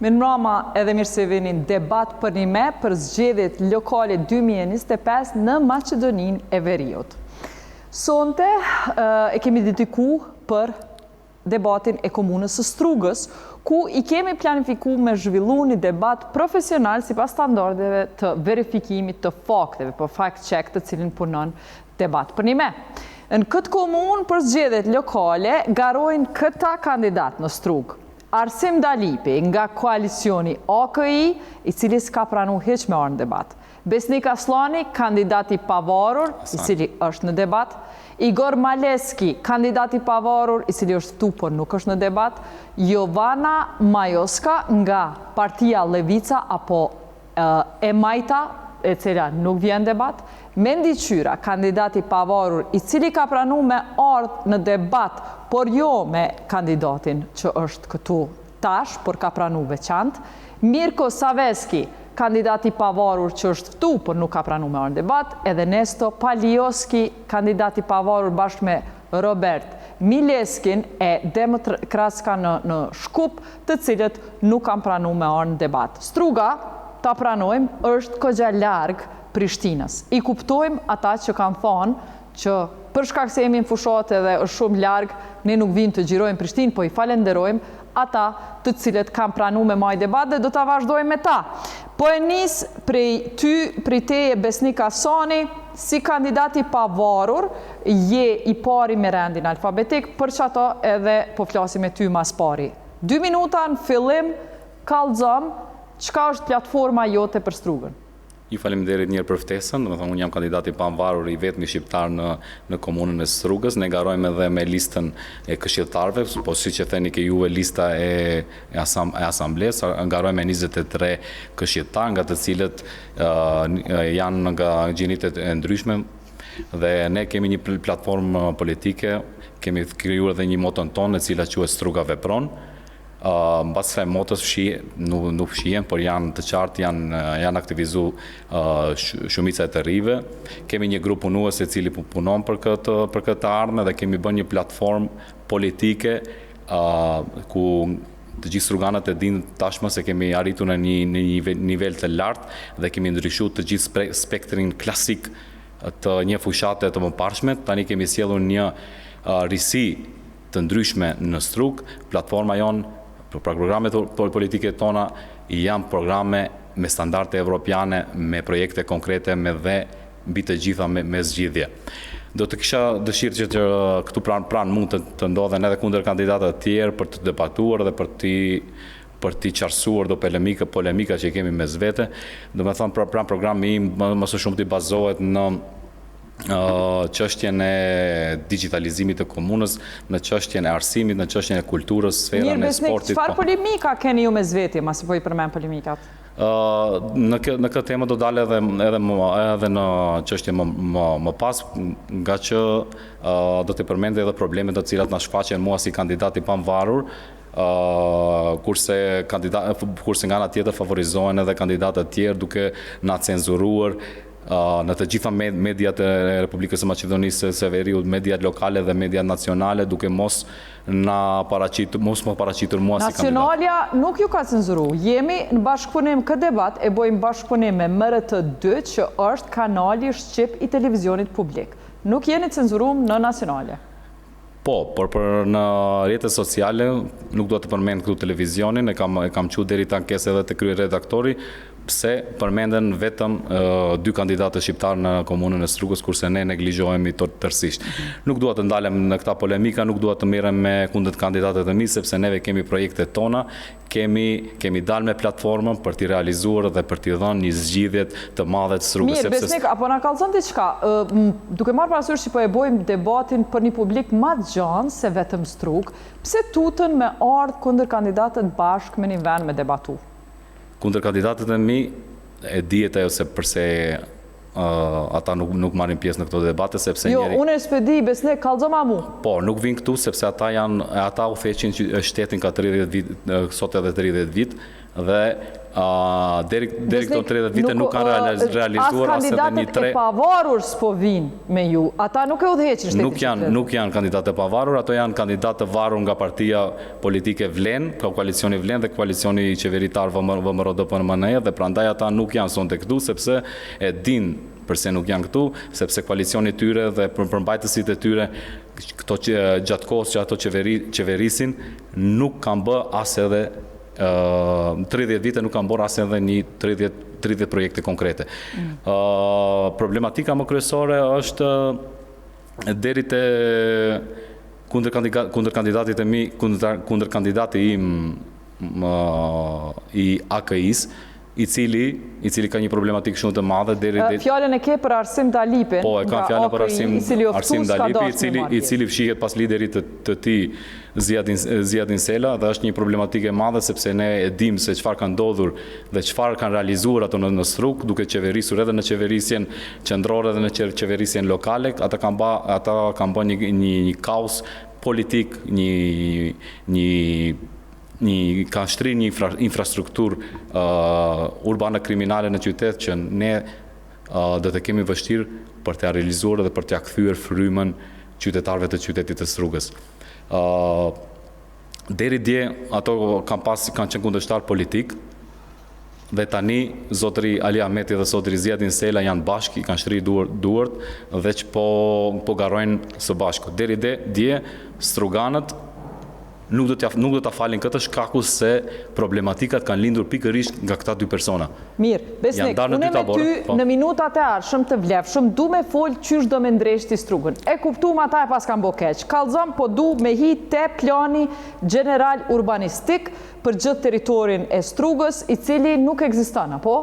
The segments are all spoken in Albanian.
Mirëmbrëma edhe mirë se vini në debat për një me për zgjedhjet lokale 2025 në Maqedoninë e Veriut. Sonte e kemi dediku për debatin e komunës së Strugës, ku i kemi planifikuar me zhvillu një debat profesional sipas standardeve të verifikimit të fakteve, për fact check të cilin punon debat për një me. Në këtë komunë për zgjedhjet lokale garojnë këta kandidat në Strugë. Arsim Dalipi nga koalicioni AKI, i cili s'ka pranu hiq me orë në debat. Besnik Aslani, kandidati pavarur, i cili është në debat. Igor Maleski, kandidati pavarur, i cili është tu, por nuk është në debat. Jovana Majoska nga partia Levica apo Emajta, e cila nuk vjen debat. Mendi Qyra, kandidati pavarur, i cili ka pranu me ardhë në debat, por jo me kandidatin që është këtu tash, por ka pranu veçant. Mirko Saveski, kandidati pavarur që është këtu, por nuk ka pranu me ardhë në debat. Edhe Nesto Palioski, kandidati pavarur bashkë me Robert Mileskin e Demokratska në Shkup, të cilët nuk kam pranu me ardhë në debat. Struga, ta pranojmë, është kogja largë Prishtinës. I kuptojmë ata që kanë thonë që për shkak se jemi në fushat edhe është shumë largë, ne nuk vinë të gjirojmë Prishtinë, po i falenderojmë ata të cilët kanë pranu me maj debat dhe do të vazhdojmë me ta. Po e nisë prej teje Besnik Asani, si kandidati pavarur, je i pari me rendin alfabetik, për që ato edhe po flasim me ty mas pari. 2 minuta në fillim, kallëzëm, çka është platforma jote për Strugën? Ju faleminderit njërë për ftesën, unë jam kandidati pavarur i vetmi shqiptar në komunën e Strugës, ne garojmë edhe me listën e këshilltarëve, po si që theni ke juve lista e asamblesë, garojmë me 23 këshilltar, nga të cilët janë nga gjinitet e ndryshme, dhe ne kemi një platformë politike, kemi krijuar edhe një moton tonë, e cila quhet Struga vepron. Mbas kësaj motës nuk fshihen, por janë të qartë, janë aktivizu shumica e të rive. Kemi një grup punues i cili punon për këtë ardhme dhe kemi bërë një platformë politike ku të gjithë struganët e dinë tashmë se kemi arritur në një nivel të lartë dhe kemi ndryshuar të gjithë spektrin klasik të një fushate të mëparshme. Tani kemi sjellur një risi të ndryshme në Strugë. Platforma jonë, programet politike tona janë programe me standarde evropiane, me projekte konkrete, me dhe mbi të gjitha me zgjidhje. Do të kisha dëshirë që këtu pranë mund të ndodhen edhe kundër kandidatët të tjerë për të debatuar dhe për t'i qarsuar do polemika që kemi mes vete. Do me thonë pranë programi im më së shumë t'i bazohet në çështjen e digitalizimit të komunës, në çështjen e arsimit, në çështjen e kulturës, sferën e sportit. Çfarë polemika keni ju mes veti, masi po i përmend polemikat? Në këtë temë do dalë edhe në çështje më pas, nga që do të përmendë edhe problemet të cilat na shfaqen mua si kandidati pavarur, kurse nga ana tjetër favorizohen edhe kandidatët tjerë duke na cenzuruar në të gjitha mediat e Republikës së Maqedonisë së Veriut, mediat lokale dhe mediat nacionale, duke mos më paraqitur mua si kandidat. Nacionalja nuk ju ka cenzuru. Jemi në bashkëpunim këtë debat, e bojmë bashkëpunim me MRT2, që është kanali shqip i televizionit publik. Nuk jeni cenzurum në nacionalje. Po, por në rrjetet sociale, nuk do të përmend këtu televizionin, e kam qenë deri të ankesë edhe të kryeredaktori, pse përmenden vetëm 2 kandidatë shqiptarë në komunën e Strugës, kurse ne neglizhohemi tërësisht. Nuk dua të ndalem në këta polemika, nuk dua të merrem me kundër kandidatët e mi, sepse neve kemi projektet tona, kemi dalë me platformën për t'i realizuar dhe për t'i dhënë një zgjidhje të madhe të Strugës. Mirë, Besnik, apo na kallëzon diçka, duke marrë parasysh që po e bojmë debatin për një publik më të gjanë se vetëm Strugë, pse tutën me ardhë kundër kandidatët bashkë me një vend me debatu? Kundër kandidatët e mi, e dihet ajo se përse ata nuk marrin pjesë në këto debate, sepse njeri... Jo, unë e s'pedi, Besnik, kallëzoma mu. Po, nuk vinë këtu, sepse ata u theqin shtetin ka 30 vit, sot edhe 30 vit, dhe deri këto 30 vite nuk kanë realizuar as kandidatët e pavarur s'po vinë me ju. Ata nuk e udhëheqin shtetin. Nuk janë kandidatë e pavarur, ato janë kandidatë të varur nga partia politike Vlen, ka koalicioni Vlen dhe koalicioni qeveritar VMRO-DPMNE dhe prandaj ata nuk janë sonte këtu sepse e din përse nuk janë këtu, sepse koalicioni tyre dhe përmbajtësit e tyre gjatë kohës që ato qeverisin nuk kanë bë as edhe 30 vite nuk kanë bërë as edhe një 30 projekte konkrete. Problematika më kryesore është deri te kundër kandidatit e mi, kundër kandidati im i AKI-s, i cili ka një problematikë shumë të madhe deri Fjalën e ke për Arsim Dalipin. Po, e kam fjalën për Arsim Dalipi, i cili fshihet pas liderit të tij Ziadin Sela dhe është një problematike e madhe sepse ne e dim se çfarë ka ndodhur dhe çfarë kanë realizuar ato në Struk, duke qeverisur edhe në qeverisjen qendrore dhe në qeverisjen lokale. Ata kanë bërë një kaos politik, ka shtri një infrastruktur urbane kriminale në qytet që ne do të kemi vështirë për të realizuar dhe për të kthyer frymën qytetarëve të qytetit të Strugës. Deri dje ato kanë qenë kundërshtar politik dhe tani zotëri Ali Ahmeti dhe zotëri Ziadin Sela janë bashkë, i kanë shtri duart dhe që po garojnë së bashku. Deri dje struganët nuk do ta falin këtë shkaku se problematikat kanë lindur pikërisht nga këta dy persona. Mirë, Besnik, unë me ty në minutat e ardhshëm të vlefshëm du me fol qysh do me ndreshti Strugën. E kuptum ata e pas kanë bo keq. Kallëzom, po du me hi te plani general urbanistik për gjithë teritorin e Strugës, i cili nuk ekziston, apo?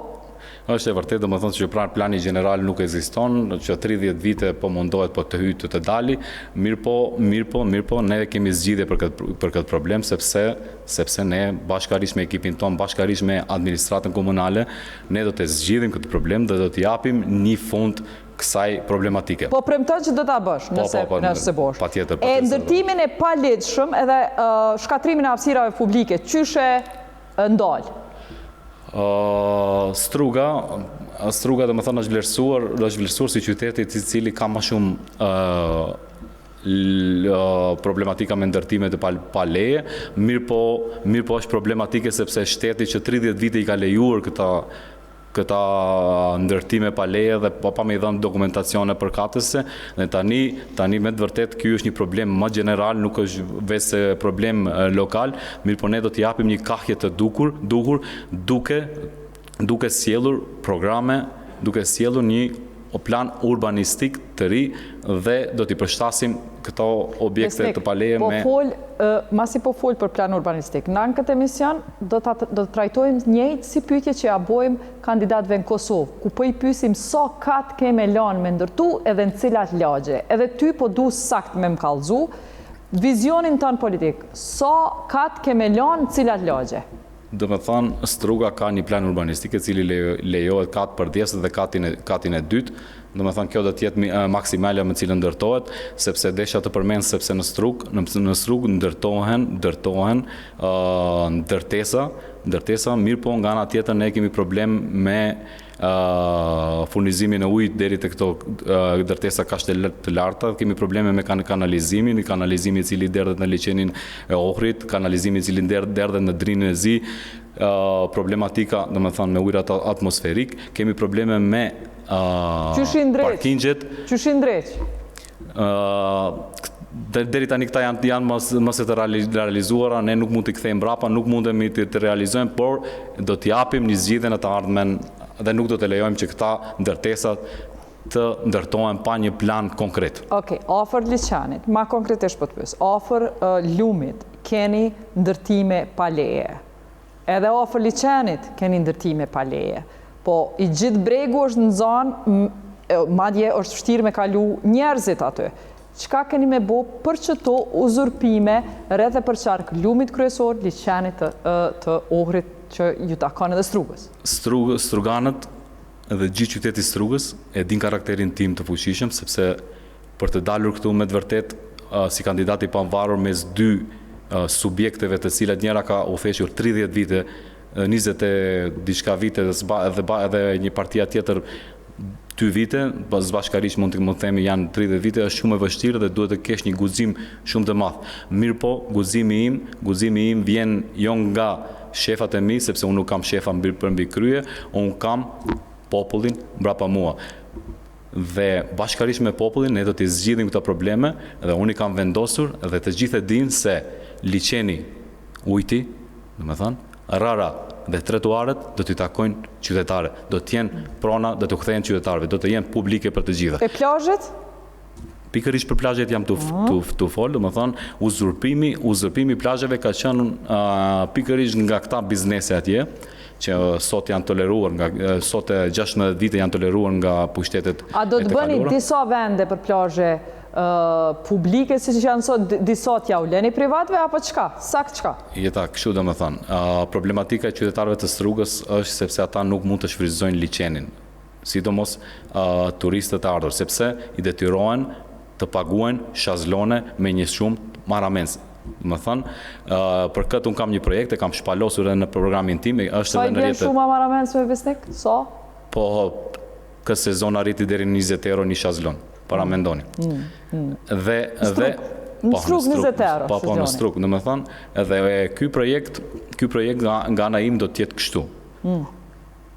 Është e vërtetë, domethënë që plani general nuk ekziston, që 30 vite po mundohet po të hyjë të dali, mirë po, ne kemi zgjidhje për këtë problem sepse ne bashkërisht me ekipin ton, bashkërisht me administratën komunale, ne do të zgjidhim këtë problem dhe do të japim një fund kësaj problematike. Po premton që do ta bësh nëse bosh. Patjetër. E ndërtimin e paligjshëm edhe shkatrimin e hapësirave publike, qyshe ndal? Struga dhe më thënë është vlerësuar si qyteti i cili ka më shumë problematika me ndërtimet pa leje, mirë po është problematike sepse shteti që 30 vite i ka lejuar këta ndërtime pa leje dhe pa me i dhënë dokumentacione përkatëse dhe tani me të vërtet ky është një problem më general, nuk është vetëm problem lokal, mirë po ne do të japim një kahje të duhur duke sjellur programe, duke sjellur një plan urbanistik të ri dhe do t'i përshtasim këto objekte të paleje me... Masi po fol për plan urbanistik, në këtë emision do të trajtojmë njëjtë si pyetje që ja bojmë kandidatëve në Kosovë, ku po i pyesim sa kat keme lanë me ndërtu edhe në cilat lagje. Edhe ty po du sakt me më kallëzu, vizionin tënë politik, sa kat keme lanë në cilat lagje? Do me thënë, Struga ka një plan urbanistik e cili lejohet katë për djesët dhe katin e dytë. Do me thënë, kjo do tjetë maksimalja me cilën ndërtohet, sepse desha të përmenë sepse në Strug ndërtohen ndërtesa, mirë po nga ana tjetër ne kemi problem me furnizimin e ujit deri te këto ndërtesa kashte të larta, kemi probleme me kanalizimin i cili derdhet në liçenin e Ohrit, kanalizimi i cili derdhet në drinën e Zi, problematika, domethënë me ujërat atmosferik, kemi probleme me parkingjet. Qyshin drejt? Deri tani këta janë mos e të realizuara, ne nuk mund t'i kthejmë mbrapa, nuk mundemi të realizojmë, por do t'japim një zgjidhje në të ardhmen dhe nuk do të lejojmë që këta ndërtesat të ndërtohen pa një plan konkret. Okej, afër liçanit, ma konkretisht po të pyes, afër Lumit keni ndërtime pa leje. Edhe afër liçanit keni ndërtime pa leje. Po i gjithë bregu është në zonë, madje është vështirë me kalu njerëzit aty. Çka keni me bo për qëto uzurpime rreth e përqark Lumit kryesor, liçanit të Ohrit që ju takon edhe Strugës? Struganët dhe gjithë qyteti Strugës e din karakterin tim të fuqishëm, sepse për të dalur këtu me të vërtet si kandidati pavarur mes dy subjekteve të cilat njëra ka u feshur 30 vite 20 e diçka vite edhe një partia tjetër 2 vite, pas bashkërisht mund të themi janë 30 vite, është shumë e vështirë dhe duhet të kesh një guxim shumë të madh. Mirë po, guximi im vjen jo nga shefat e mi, sepse unë nuk kam shefa mbi krye, unë kam popullin mbrapa mua. Dhe bashkërisht me popullin ne do t'i zgjidhim këto probleme dhe unë i kam vendosur dhe të gjithë e dinë se liçeni ujti, domethënë, rara dhe trotuarët do t'i takojnë qytetarët, do t'jenë prona, do t'u kthehen qytetarëve, do të jenë publike për të gjitha. E plazhet? Pikërisht për plazhet jam tu fol, domethënë uzurpimi plazheve ka qenë pikërisht nga këta biznese atje, që sot janë toleruar sot 16 vite janë toleruar nga pushtetet. A do të bëni disa vende për plazhe publike, si që janë sot, disa t'ja u leni privatve, apo qka? Sakt qka? Jeta, kështu dhe me thënë, problematika e qytetarëve të Strugës është sepse ata nuk mund të shfrytëzojnë liçenin, sidomos turistët e ardhur, sepse i detyrohen të paguajnë shazlone me një shumë maramens. Më thënë, për këtë unë kam një projekt, e kam shpalosur edhe në programin tim, është edhe në rjetë. Sa i bjen shumë maramens me besnik? Sa? Po, këtë sezon arriti deri në 20 euro një shazlon. Para mendoni. Dhe në struk 20 euro. Po, në struk, në me thënë, edhe ky projekt nga ana im do t'jetë kështu.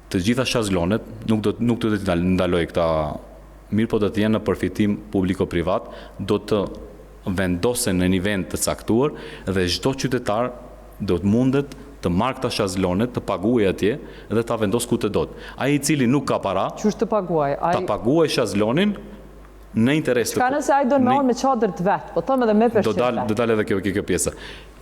Të gjitha shazlonet, nuk do të ndaloj këta mirë, po do të jenë në përfitim publiko-privat, do të vendosen në një vend të caktuar dhe çdo qytetar do të mundet të marrë këta shazlonet, të paguaj atje dhe ta vendos ku të dot. Ai i cili nuk ka para, qysh të paguaj? Ta paguaj shazlonin në interes të... Çka nëse ai do në marrë me çadër të vet, po thëmë edhe me përshqyrë. Do dalë edhe kjo pjesë.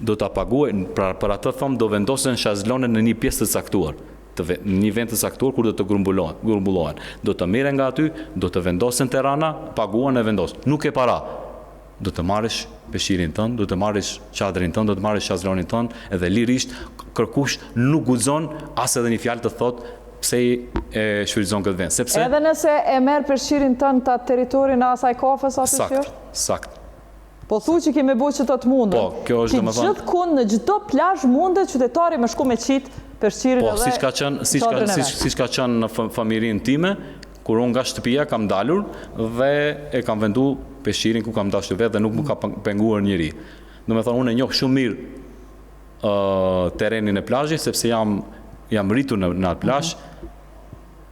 Do ta paguaj, për atë thëmë do vendosen shazlonin në një pjesë të caktuar, në një vend të caktuar kur do të grumbullohen. Do të merren nga aty, do të vendosen terrana, paguan e vendos. Nuk e para. Do të marrësh peshqirin tënd, do të marrësh çadrin tënd, do të marrësh shazlonin tënd, edhe lirisht kërkush nuk guxon as edhe një fjalë të thotë pse e shfrytëzon këtë vend, sepse edhe nëse e merr peshqirin tënd ta territorin e asaj kafës aty qyrt? Sakt. Po thu që kemi bërë që të mundën. Po, kjo është domethënë. Gjithkund në çdo plazh mundet qytetari me shku me qit peshqirin edhe. Po, siç ka qenë në familjen time, kur unë nga shtëpia kam dalur dhe e kam vendu peshqirin ku kam dashur vetë dhe nuk më ka penguar njëri. Domethënë unë e njoh shumë mirë terrenin e plazhit sepse jam rritur në atë plazh.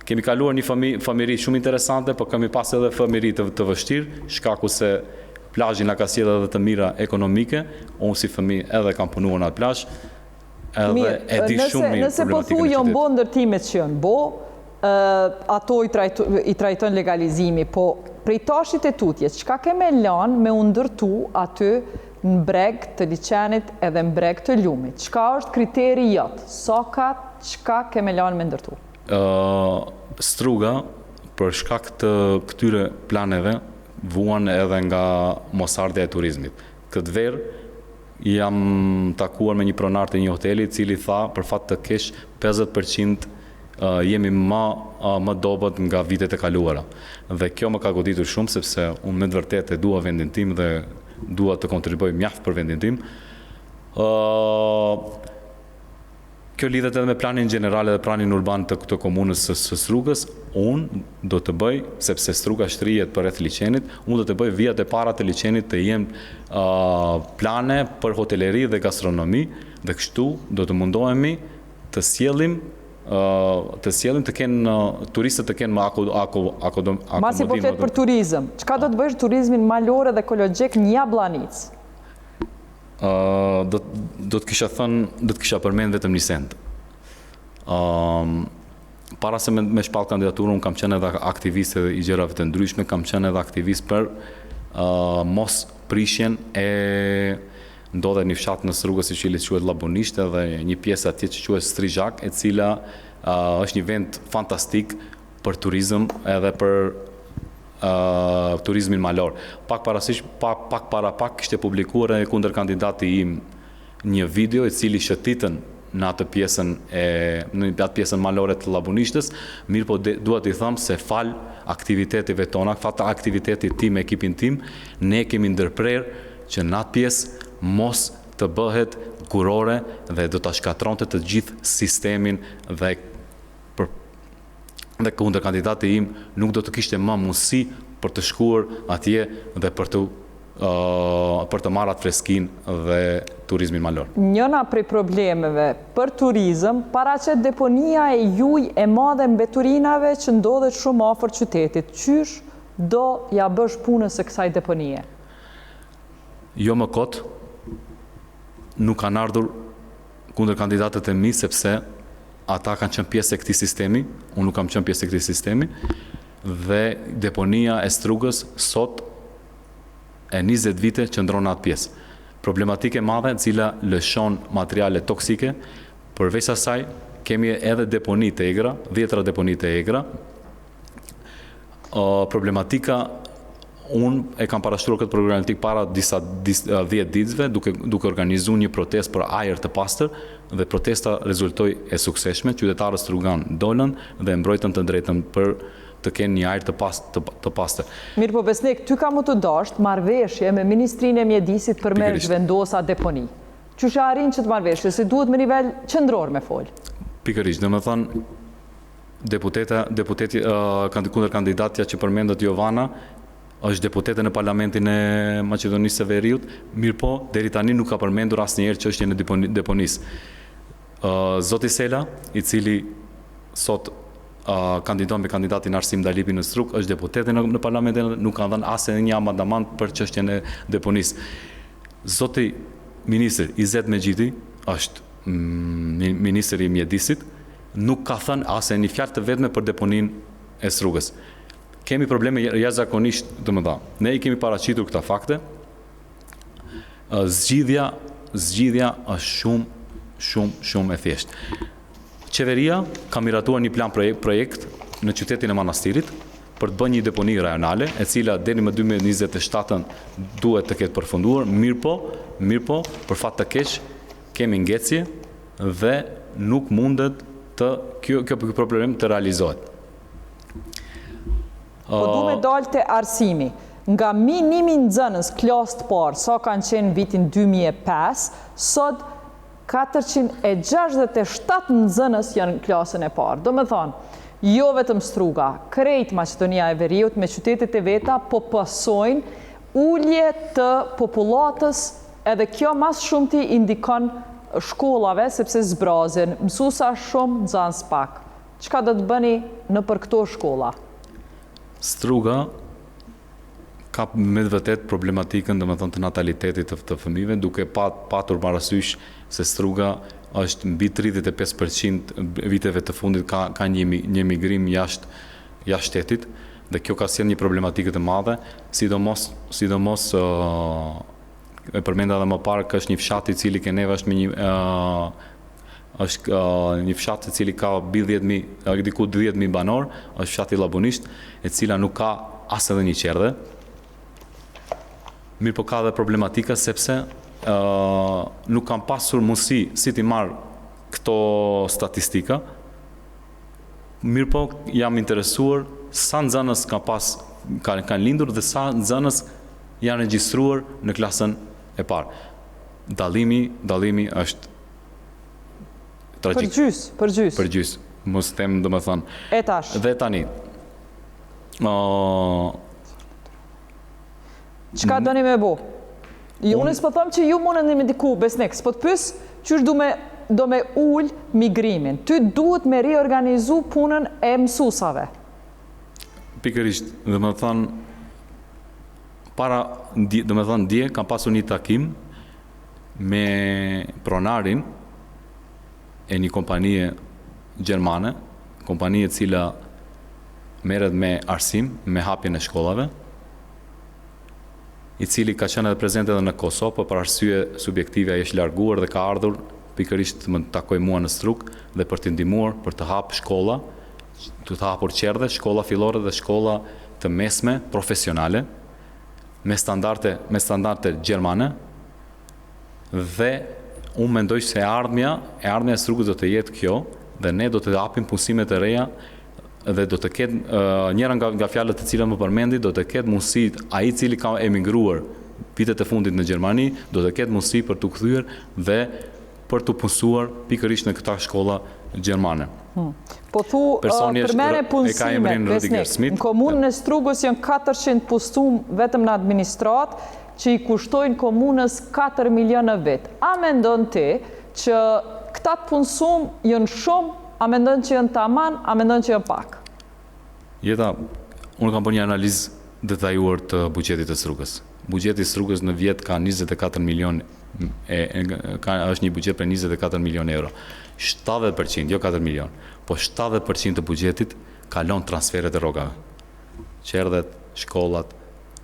Kemi kaluar një familje shumë interesante, por kemi pas edhe familje të vështirë, shkaku se plazhi na ka sjellë edhe të mira ekonomike. Unë si fëmijë edhe kam punuar në atë plazh. Edhe e di shumë mirë. Nëse po thuaj janë bo ndërtimet që janë bo, ato i trajton legalizimi, po prej tashit e tutjes, çka keme lanë me u ndërtu aty në breg të liçenit edhe në breg të lumit? Çka është kriteri jot? Çka keme lanë me ndërtu? Struga, për shkak të këtyre planeve, vuan edhe nga mosardhja e turizmit. Këtë verë jam takuar me një pronar të një hoteli, i cili tha për fat të kesh 50% jemi më dobët nga vitet e kaluara. Dhe kjo më ka goditur shumë, sepse unë me të vërtet e dua vendin tim dhe dua të kontribuoj mjaft për vendin tim. Kjo lidhet edhe me planin general dhe planin urban të komunës së Strugës. Unë do të bëj, sepse Struga shtrihet përreth liçenit, unë do të bëj vijat e para të liçenit të jenë plane për hoteleri dhe gastronomi, dhe kështu do të mundohemi të sjellim të kenë turistët të kenë akomodim. Masi po flet për turizëm, çka do të bësh turizmin malore dhe ekologjik në Jablanic? Do të kisha përmend vetëm një send. Para se me shpall kandidaturën, unë kam qenë edhe aktivist i gjërave të ndryshme, kam qenë edhe aktivist për mos prishjen e ndodhe një fshat në Strugës i cili quhet Llabunishte dhe një pjesë atje që quhet Strizhak, e cila është një vend fantastik për turizëm edhe për turizmin malor. Pak kishte publikuar e kundër kandidati im një video i cili shëtitën në atë pjesën malore të Llabunishtes, mirë po duhet i thëmë se fal aktivitetive tona, fal aktivitetit tim, ekipin tim, ne kemi ndërprer që në atë pjesë mos të bëhet kurore dhe do ta shkatronte të gjithë sistemin dhe kundër kandidati im nuk do të kishte më mundësi për të shkuar atje dhe për të marrë atë freskinë dhe turizmin malor. Njëna prej problemeve për turizëm, paraqet deponia e juj e madhe mbeturinave që ndodhet shumë afër qytetit. Qysh do ja bësh punës së kësaj deponie? Jo më kot, nuk kanë ardhur kundër kandidatët e mi, sepse ata kanë qenë pjesë e këtij sistemi, unë nuk kam qenë pjesë e këtij sistemi, dhe deponia e Strugës sot e 20 vite qëndron në atë pjesë. Problematike e madhe, cila lëshon materiale toksike, përveç asaj kemi edhe deponi të egra, 10 deponi të egra. Problematika, unë e kam parashtruar këtë problematik para 10 ditëve, duke organizuar një protestë për ajër të pastër, dhe protesta rezultoi e suksesshme. Qytetarët strugan dolën dhe mbrojtën të drejtën për të kenë një ajër të pastër. Mirë po Besnik, ty ka më të dashur marrëveshje me Ministrinë e Mjedisit për me vendosa deponi. Qysh e arrin që të marrëveshje, se duhet me nivel qendror me fol? Pikërisht, domethënë deputeti kundër kandidatja që përmendet Jovana është deputete në Parlamentin e Maqedonisë së Veriut, mirë po, deri tani nuk ka përmendur asnjëherë çështjen e deponisë. Zoti Sela, i cili sot kandidon me kandidatin Arsim Dalipi në Strug, është deputete në Parlamentin, nuk ka dhënë asnjë amandament për çështjen e deponisë. Zoti ministri Izet Mexhiti është ministri i Mjedisit, nuk ka thënë asnjë fjalë të vetme për deponinë e Strugës. Kemi probleme jashtëzakonisht, domethënë, ne i kemi paraqitur këta fakte. Zgjidhja është shumë e thjeshtë. Qeveria ka miratuar një plan projekt në qytetin e Manastirit për të bërë një deponi rajonale, e cila deri më 2027 duhet të ketë përfunduar. Mirë po, për fat të keq kemi ngecje dhe nuk mundet kjo problem të realizohet. Po du me dalë të arsimi. Nga minimi nxënës klasë të parë, sa kanë qenë vitin 2005, sot 467 nxënës janë në klasën e parë. Do me thonë, jo vetëm Struga, krejt Maqedonia e Veriut me qytetet e veta po pasojnë ulje të popullatës, edhe kjo mas shumë ti indikon shkollave, sepse zbrazin, mësuesa shumë, nxënës pak. Çka do të bëni në për këto shkolla? Struga ka me vërtet problematikën domethënë të natalitetit të fëmijëve, duke patur parasysh se Struga është mbi 35% viteve të fundit ka një migrim jashtë shtetit, dhe kjo ka sjellë një problematikë të madhe, sidomos e përmenda edhe më parë që është një fshat i cili Keneva është me është një fshat i cili ka diku 10.000 banor, është fshati Labunisht, e cila nuk ka as edhe një qerdhe. Mirë po ka dhe problematika sepse nuk kam pasur mundësi si t'i marrë këto statistika. Mirë po jam interesuar sa nxënës kanë lindur dhe sa nxënës janë regjistruar në klasën e parë. Dallimi është tragjik. Për gjys. Mos them domethënë. E tash. Dhe tani. Çka doni me bo? Unë s'po them që ju mundeni me diku Besnik, s'po të pyes qysh do me ul migrimin. Ty duhet me riorganizu punën e mësuesave. Pikërisht, domethënë dje kam pasur një takim me pronarin e një kompanie gjermane, kompanie e cila merret me arsim, me hapjen e shkollave, i cili ka qenë edhe prezent edhe në Kosovë, por për arsye subjektive ai është larguar dhe ka ardhur pikërisht më takoj mua në Strug dhe për t'i ndihmuar për të hapur shkolla, të hapur qerdhe, shkolla fillore dhe shkolla të mesme profesionale me standarde gjermane, dhe unë mendoj se ardhmja e Strugës do të jetë kjo, dhe ne do të hapim punësime të reja dhe do të ketë njëra nga fjalët të cilat më përmendi, do të ketë mundësi ai i cili ka emigruar vitet e fundit në Gjermani do të ketë mundësi për të kthyer dhe për të punësuar pikërisht në këta shkolla gjermane. Po thu, përmene punësime, Besnik, në komunën e Strugës janë 400 pustum vetëm në administrat, që i kushtojnë komunës 4 milion në vit. A mendon ti që këta të punësum janë shumë, a mendon që janë taman, a mendon që janë pak? Jeta, unë kam bërë një analizë detajuar të buxhetit të Strugës. Buxheti i Strugës në vjet ka 24 milion, është një buxhet për 24 milion euro. 70%, jo 4 milion, po 70% të buxhetit kalon transferet e rrogave. Qerdhet, shkollat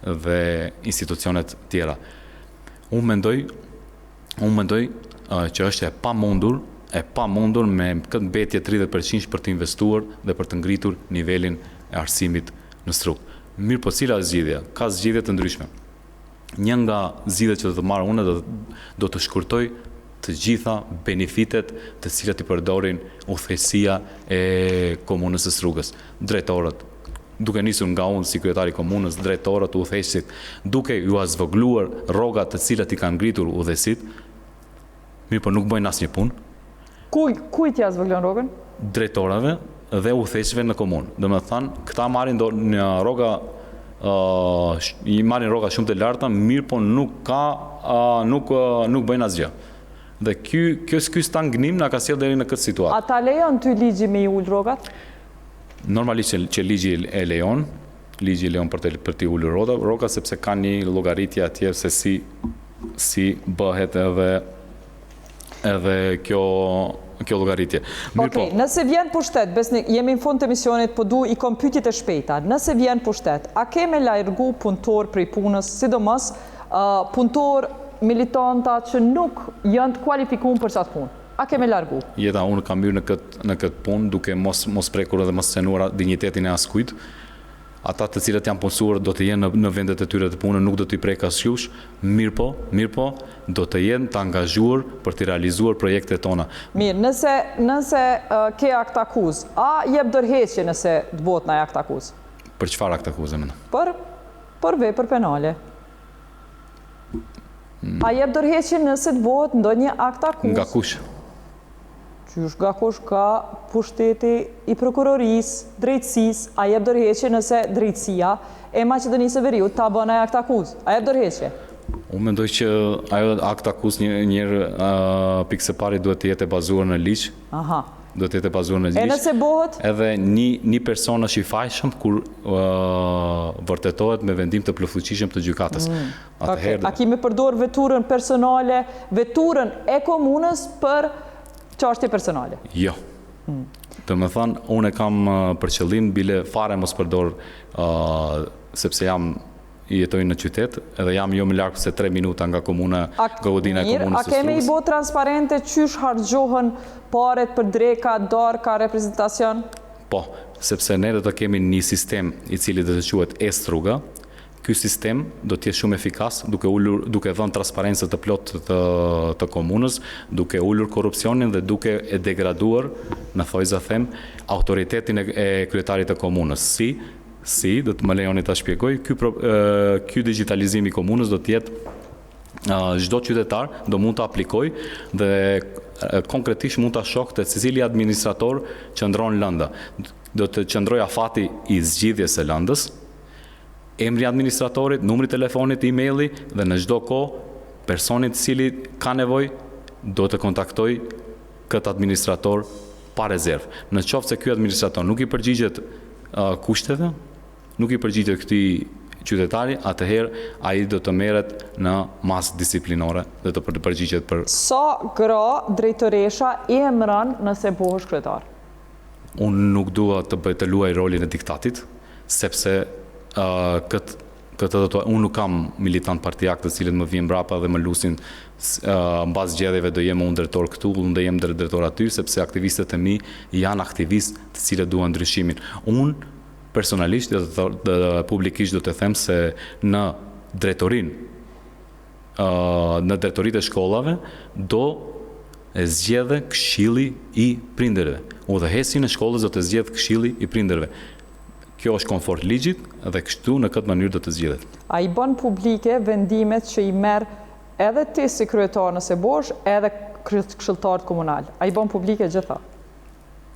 dhe institucionet tjera. Unë mendoj që është e pamundur me këtë mbetje 30% për të investuar dhe për të ngritur nivelin e arsimit në Strugë. Mirë, po cila është zgjidhja? Ka zgjidhje të ndryshme. Një nga zgjidhjet që do të marr unë do të shkurtoj të gjitha benefitet të cilat i përdorin udhëheqësia e komunës së Strugës. Drejtorët, duke nisur nga unë si kryetari i komunës, drejtorët, udhëheqësit, duke ju zvogëluar rrogat të cilat i kanë ngritur udhëheqësit, mirë, po nuk bëjnë asnjë punë. Kujt ja zvogëlon rrogën? Drejtorave dhe udhëheqësve në komunë. Domethënë, këta marrin në rroga i marrin rroga shumë të larta, mirë, po nuk bëjnë asgjë. Dhe ky stangnim na ka sjellë deri në këtë situatë. A ta lejon ty ligji me i ul rrogat? Normalisht që ligji e lejon për t'i ulur rroga, sepse ka një llogaritje atje se si bëhet edhe kjo llogaritje. Okej, nëse vjen pushtet, Besnik, jemi në fund të misionit, po du i kom pyetjet e shpejta. Nëse vjen pushtet, a keme largu punëtor prej punës, sidomos punëtor militanta që nuk janë të kualifikuar për çat punë? A keme largu? Jeta, unë kam hyrë në këtë punë duke mos prekur dhe mos scenuar dinjitetin e askujt. Ata të cilët janë punësuar do të jenë në vendet e tyre të punës, nuk do t'i prek askush, mirë po, do të jenë të angazhuar për të realizuar projektet tona. Mirë, nëse ke akt akuz, a jep dorëheqje nëse të bëhet në akt akuz? Për çfarë akt akuze më? Për vepër penale. A jep dorëheqje nëse të bëhet ndonjë akt akuz? Nga kush? Nga kush? Ka pushteti i prokurorisë, drejtësisë, a jep dorëheqje nëse drejtësia e Maqedonisë së Veriut ta bën akt akuz? A jep dorëheqje? Unë mendoj që ajo akt akuz njëherë pikë së pari duhet të jetë e bazuar në ligj. Aha. Duhet të jetë e bazuar në ligj. E nëse bëhet? Edhe një person është i fajshëm kur vërtetohet me vendim të plotfuqishëm të gjykatës. A kemi përdor veturën personale, veturën e komunës për çështje personale? Jo. Domethënë, unë kam për qëllim bile fare mos përdor sepse jetoj në qytet edhe jam jo më larg se 3 minuta nga komuna Godina e komunës së Strugës. A kemi i bë transparente çysh harxhohen paret për dreka, darka, reprezentacion? Po, sepse ne do të kemi një sistem i cili do të quhet e-Struga. Ky sistem do të jetë shumë efikas duke dhënë transparencë të plotë të komunës, duke ulur korrupsionin dhe duke e degraduar, në thojza them, autoritetin e kryetarit të komunës. Si, do të më lejoni ta shpjegoj, ky digitalizim i komunës do të jetë çdo qytetar do mund të aplikojë dhe konkretisht mund ta shohë se cili administrator qëndron lënda. Do të qëndrojë afati i zgjidhjes së lëndës, emri administratorit, numri telefonit, emaili dhe në çdo kohë personi i cili ka nevojë do të kontaktoj këtë administrator pa rezervë. Në qoftë se ky administrator nuk i përgjigjet kushteve, nuk i përgjigjet këtij qytetari, atëherë ai do të merret në masë disiplinore dhe të përgjigjet për... Sa gra drejtoresha emëron nëse bëhesh kryetar? Unë nuk dua të luaj rolin e diktatit, sepse unë nuk kam militant partijak të cilët më vjen mbrapa dhe më lusin mbas zgjedhjeve do jem unë drejtor këtu, unë do jem drejtor aty, sepse aktivistët e mi janë aktivistë të cilët duan ndryshimin. Unë personalisht dhe publikisht do të them se në drejtoritë e shkollave do e zgjedhë këshilli i prindërve. Udhëheqësin e shkollës do të zgjedhë këshilli i prindërve. Kjo është komfort ligjit dhe kështu në këtë mënyrë do të zgjidhet. A i bën publike vendimet që i merr edhe ti si kryetar nëse bosh, edhe këshilltarët komunal. A i bën publike gjitha?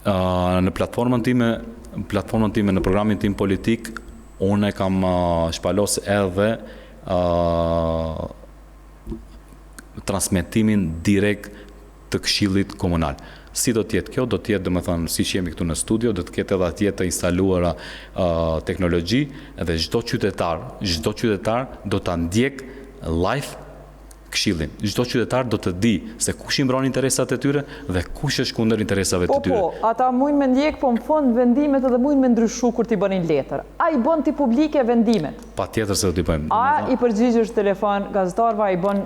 Në platformën time, në programin tim politik, unë kam shpalos edhe transmetimin direkt të këshillit komunal. Si do tjetë kjo? Do tjetë, domethënë, si që jemi këtu në studio, do të ketë edhe atje të instaluara teknologji, edhe çdo qytetar do ta ndjek live këshillin. Çdo qytetar do të di se kush i mbron interesat e tyre dhe kush është kundër interesave të tyre. Po, ata mujnë me ndjek, po në fund vendimet edhe mujnë me ndryshu kur t'i bënin letër. A i bën ti publike vendimet? Patjetër se do t'i bëjmë. A i përgjigjesh telefon gazetarëve, a i bën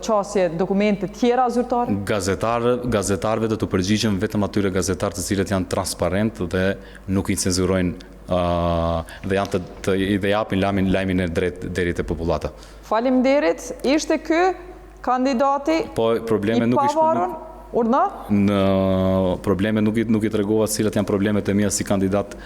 qasje dokumente tjera zyrtare? Gazetarëve do të përgjigjen vetëm atyre gazetarë të cilët janë transparent dhe nuk i cenzurojnë dhe janë të japin lajmin e drejt deri te popullata. Faleminderit, ishte ky kandidati probleme i pavarur? Urdhna? Në probleme nuk i tregova cilat janë problemet e mia si kandidat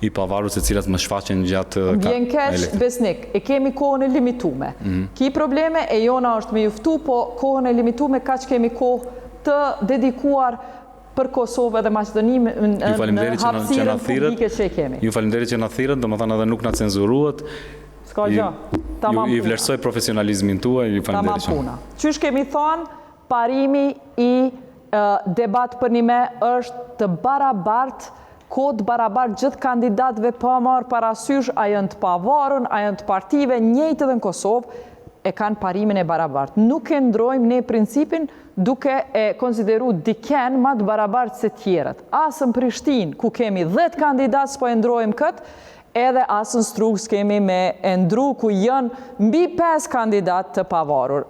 i pavarur, se cilat më shfaqen gjatë Vjen keq, Besnik, e kemi kohën e limitume. Ki probleme e jona është me juftu, po kohën e limitume kaq kemi kohë të dedikuar për Kosovë dhe Maqedoninë në hapësirën publike që e kemi. Ju faleminderit që na thirrët, domethënë edhe nuk na cenzuruat. S'ka gjë. Tamam puna. I vlerësoj profesionalizmin tuaj, ju faleminderit. Tamam puna. Qysh kemi thënë, parimi i debat për një me është të barabartë, kod barabart gjithë kandidatëve pa marrë parasysh, a janë të pavarur, a janë të partive, njëjtë edhe në Kosovë, e kanë parimin e barabartë. Nuk e ndrojmë ne principin duke e konsideru diken ma të barabartë se tjerët. Asë në Prishtinë, ku kemi 10 kandidatë, s'po e ndrojmë këtë, edhe asë në Strugë s'kemi me e ndru, ku janë mbi 5 kandidatë të pavarur.